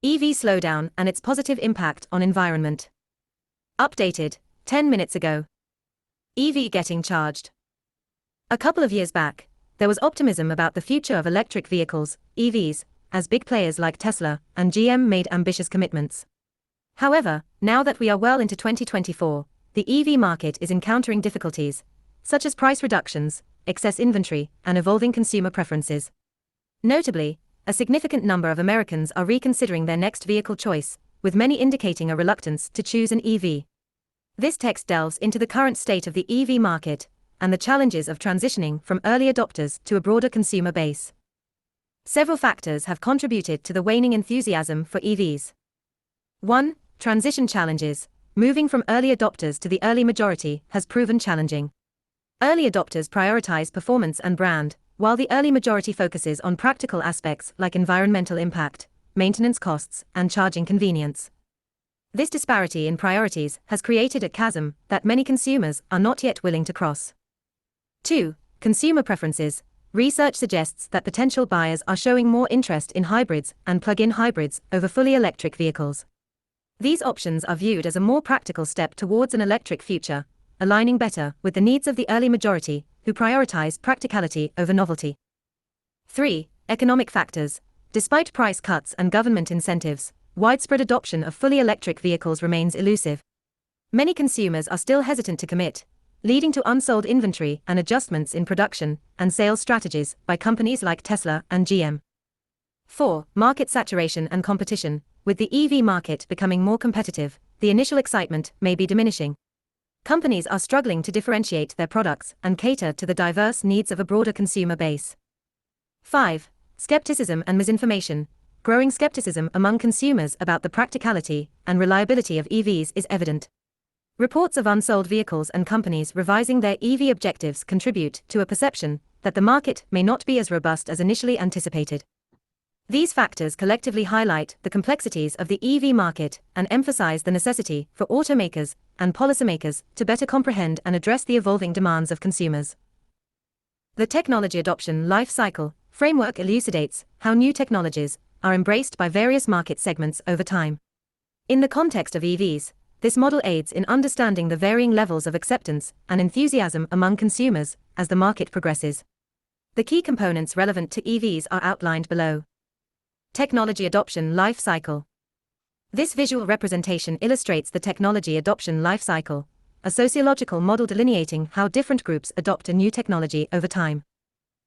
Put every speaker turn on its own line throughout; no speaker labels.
EV slowdown and its positive impact on environment. Updated, 10 minutes ago. EV getting charged. A couple of years back, there was optimism about the future of electric vehicles, EVs, as big players like Tesla and GM made ambitious commitments. However, now that we are well into 2024, the EV market is encountering difficulties, such as price reductions, excess inventory, and evolving consumer preferences. Notably, a significant number of Americans are reconsidering their next vehicle choice, with many indicating a reluctance to choose an EV. This text delves into the current state of the EV market and the challenges of transitioning from early adopters to a broader consumer base. Several factors have contributed to the waning enthusiasm for EVs. 1. Transition challenges. Moving from early adopters to the early majority has proven challenging. Early adopters prioritize performance and brand, while the early majority focuses on practical aspects like environmental impact, maintenance costs, and charging convenience. This disparity in priorities has created a chasm that many consumers are not yet willing to cross. 2. Consumer preferences. Research suggests that potential buyers are showing more interest in hybrids and plug-in hybrids over fully electric vehicles. These options are viewed as a more practical step towards an electric future, aligning better with the needs of the early majority, who prioritize practicality over novelty. 3. Economic factors. Despite price cuts and government incentives, widespread adoption of fully electric vehicles remains elusive. Many consumers are still hesitant to commit, leading to unsold inventory and adjustments in production and sales strategies by companies like Tesla and GM. 4. Market saturation and competition. With the EV market becoming more competitive, the initial excitement may be diminishing. Companies are struggling to differentiate their products and cater to the diverse needs of a broader consumer base. 5. Skepticism and misinformation. Growing skepticism among consumers about the practicality and reliability of EVs is evident. Reports of unsold vehicles and companies revising their EV objectives contribute to a perception that the market may not be as robust as initially anticipated. These factors collectively highlight the complexities of the EV market and emphasize the necessity for automakers and policymakers to better comprehend and address the evolving demands of consumers. The Technology Adoption Lifecycle framework elucidates how new technologies are embraced by various market segments over time. In the context of EVs, this model aids in understanding the varying levels of acceptance and enthusiasm among consumers as the market progresses. The key components relevant to EVs are outlined below. Technology Adoption Lifecycle. This visual representation illustrates the technology adoption lifecycle, a sociological model delineating how different groups adopt a new technology over time.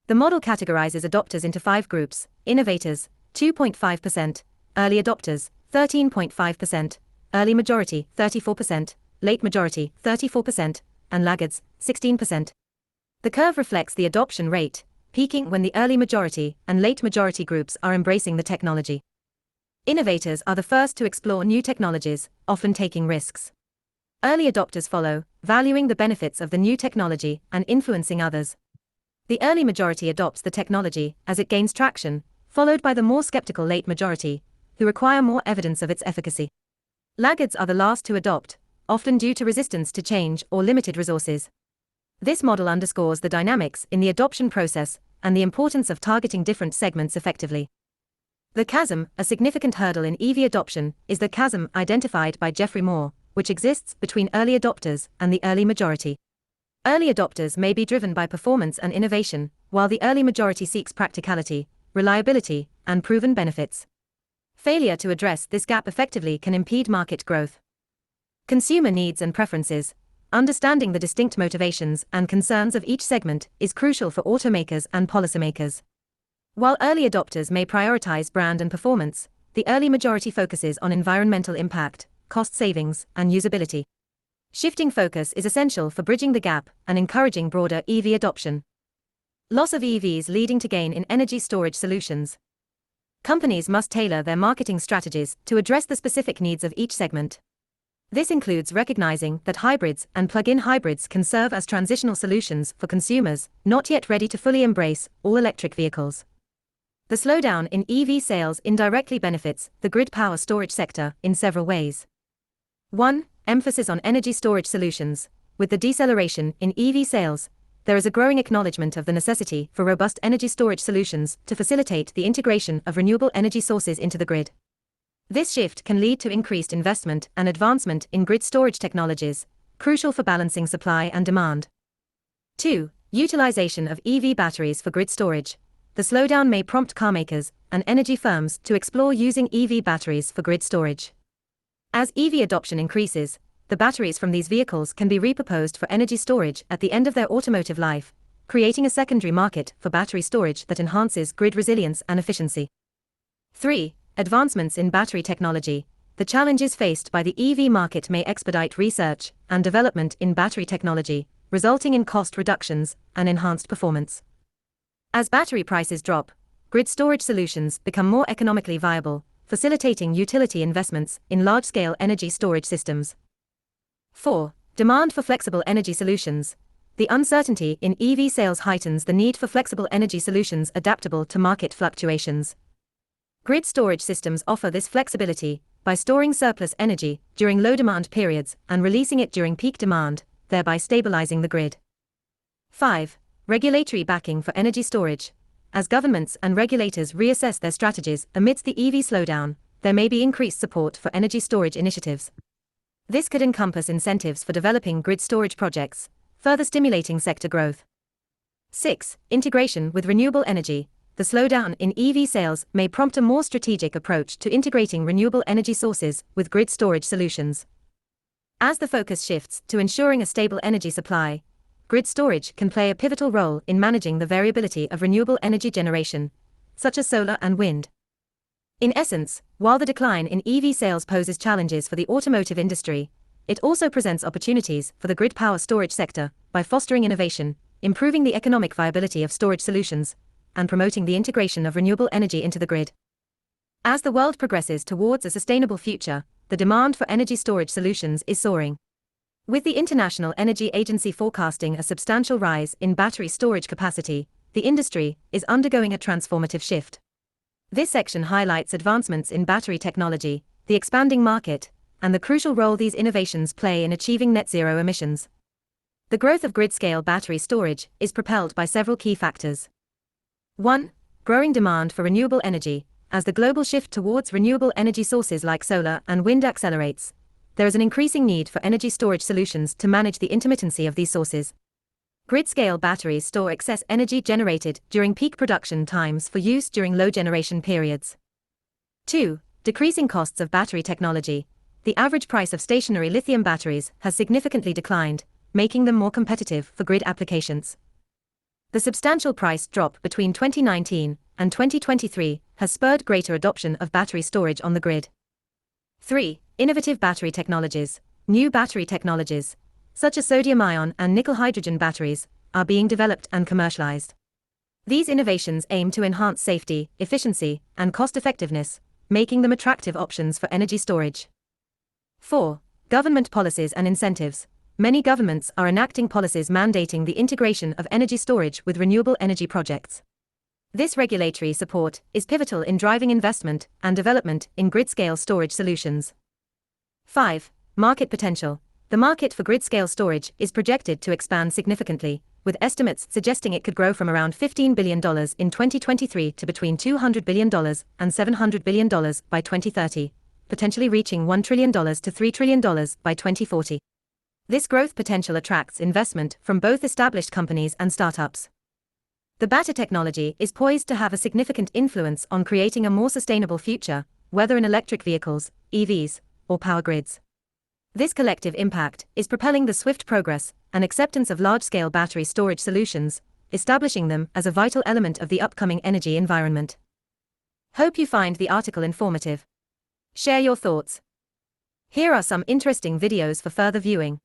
The model categorizes adopters into 5 groups: innovators, 2.5%, early adopters, 13.5%, early majority, 34%, late majority, 34%, and laggards, 16%. The curve reflects the adoption rate, peaking when the early majority and late majority groups are embracing the technology. Innovators are the first to explore new technologies, often taking risks. Early adopters follow, valuing the benefits of the new technology and influencing others. The early majority adopts the technology as it gains traction, followed by the more skeptical late majority, who require more evidence of its efficacy. Laggards are the last to adopt, often due to resistance to change or limited resources. This model underscores the dynamics in the adoption process and the importance of targeting different segments effectively. The chasm, a significant hurdle in EV adoption, is the chasm identified by Geoffrey Moore, which exists between early adopters and the early majority. Early adopters may be driven by performance and innovation, while the early majority seeks practicality, reliability, and proven benefits. Failure to address this gap effectively can impede market growth. Consumer needs and preferences. Understanding the distinct motivations and concerns of each segment is crucial for automakers and policymakers. While early adopters may prioritize brand and performance, the early majority focuses on environmental impact, cost savings, and usability. Shifting focus is essential for bridging the gap and encouraging broader EV adoption. Loss of EVs leading to gain in energy storage solutions. Companies must tailor their marketing strategies to address the specific needs of each segment. This includes recognizing that hybrids and plug-in hybrids can serve as transitional solutions for consumers not yet ready to fully embrace all-electric vehicles. The slowdown in EV sales indirectly benefits the grid power storage sector in several ways. 1. Emphasis on energy storage solutions. With the deceleration in EV sales, there is a growing acknowledgement of the necessity for robust energy storage solutions to facilitate the integration of renewable energy sources into the grid. This shift can lead to increased investment and advancement in grid storage technologies, crucial for balancing supply and demand. 2. Utilization of EV batteries for grid storage. The slowdown may prompt carmakers and energy firms to explore using EV batteries for grid storage. As EV adoption increases, the batteries from these vehicles can be repurposed for energy storage at the end of their automotive life, creating a secondary market for battery storage that enhances grid resilience and efficiency. 3. Advancements in battery technology. The challenges faced by the EV market may expedite research and development in battery technology, resulting in cost reductions and enhanced performance. As battery prices drop, grid storage solutions become more economically viable, facilitating utility investments in large-scale energy storage systems. 4. Demand for flexible energy solutions. The uncertainty in EV sales heightens the need for flexible energy solutions adaptable to market fluctuations. Grid storage systems offer this flexibility by storing surplus energy during low demand periods and releasing it during peak demand, thereby stabilizing the grid. 5. Regulatory backing for energy storage. As governments and regulators reassess their strategies amidst the EV slowdown, there may be increased support for energy storage initiatives. This could encompass incentives for developing grid storage projects, further stimulating sector growth. 6. Integration with renewable energy. The slowdown in EV sales may prompt a more strategic approach to integrating renewable energy sources with grid storage solutions. As the focus shifts to ensuring a stable energy supply, grid storage can play a pivotal role in managing the variability of renewable energy generation, such as solar and wind. In essence, while the decline in EV sales poses challenges for the automotive industry, it also presents opportunities for the grid power storage sector by fostering innovation, improving the economic viability of storage solutions, and promoting the integration of renewable energy into the grid. As the world progresses towards a sustainable future, the demand for energy storage solutions is soaring. With the International Energy Agency forecasting a substantial rise in battery storage capacity, the industry is undergoing a transformative shift. This section highlights advancements in battery technology, the expanding market, and the crucial role these innovations play in achieving net zero emissions. The growth of grid-scale battery storage is propelled by several key factors. 1. Growing demand for renewable energy. As the global shift towards renewable energy sources like solar and wind accelerates, there is an increasing need for energy storage solutions to manage the intermittency of these sources. Grid-scale batteries store excess energy generated during peak production times for use during low generation periods. 2. Decreasing costs of battery technology. The average price of stationary lithium batteries has significantly declined, making them more competitive for grid applications. The substantial price drop between 2019 and 2023 has spurred greater adoption of battery storage on the grid. 3. Innovative battery technologies. New battery technologies, such as sodium-ion and nickel-hydrogen batteries, are being developed and commercialized. These innovations aim to enhance safety, efficiency, and cost-effectiveness, making them attractive options for energy storage. 4. Government policies and incentives. Many governments are enacting policies mandating the integration of energy storage with renewable energy projects. This regulatory support is pivotal in driving investment and development in grid-scale storage solutions. 5. Market potential. The market for grid-scale storage is projected to expand significantly, with estimates suggesting it could grow from around $15 billion in 2023 to between $200 billion and $700 billion by 2030, potentially reaching $1 trillion to $3 trillion by 2040. This growth potential attracts investment from both established companies and startups. The battery technology is poised to have a significant influence on creating a more sustainable future, whether in electric vehicles, EVs, or power grids. This collective impact is propelling the swift progress and acceptance of large-scale battery storage solutions, establishing them as a vital element of the upcoming energy environment. Hope you find the article informative. Share your thoughts. Here are some interesting videos for further viewing.